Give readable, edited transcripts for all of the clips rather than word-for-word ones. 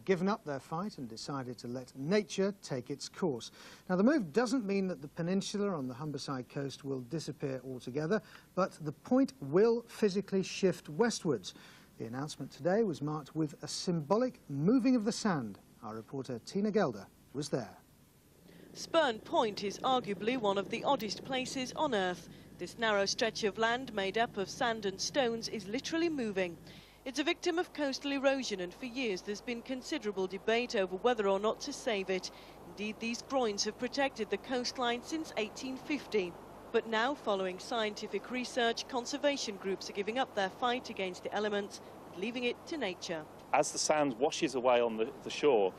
given up their fight and decided to let nature take its course. Now, the move doesn't mean that the peninsula on the Humberside coast will disappear altogether, but the point will physically shift westwards. The announcement today was marked with a symbolic moving of the sand. Our reporter Tina Gelder was there. Spurn Point is arguably one of the oddest places on Earth. This narrow stretch of land made up of sand and stones is literally moving. It's a victim of coastal erosion, and for years there's been considerable debate over whether or not to save it. Indeed, these groins have protected the coastline since 1850. But now, following scientific research, conservation groups are giving up their fight against the elements and leaving it to nature. As the sand washes away on the shore,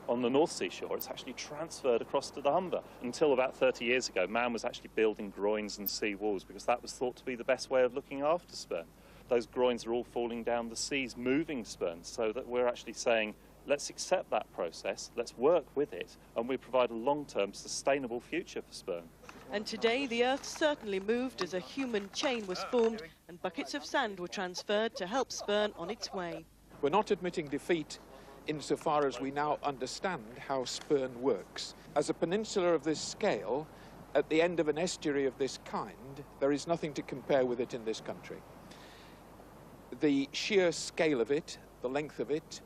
on the North Sea shore, it's actually transferred across to the Humber. Until about 30 years ago, man was actually building groins and sea walls because that was thought to be the best way of looking after Spurn. Those groins are all falling down the seas, moving Spurn, so that we're actually saying, let's accept that process, let's work with it, and we provide a long-term sustainable future for Spurn. And today, the earth certainly moved as a human chain was formed and buckets of sand were transferred to help Spurn on its way. We're not admitting defeat insofar as we now understand how Spurn works. As a peninsula of this scale, at the end of an estuary of this kind, there is nothing to compare with it in this country. The sheer scale of it, the length of it,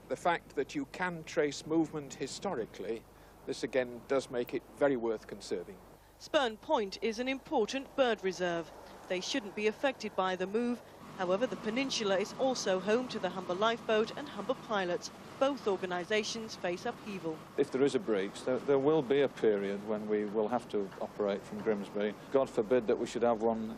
the fact that you can trace movement historically, this again does make it very worth conserving. Spurn Point is an important bird reserve. They shouldn't be affected by the move. However, the peninsula is also home to the Humber Lifeboat and Humber Pilots. Both organisations face upheaval. If there is a breach, there will be a period when we will have to operate from Grimsby. God forbid that we should have one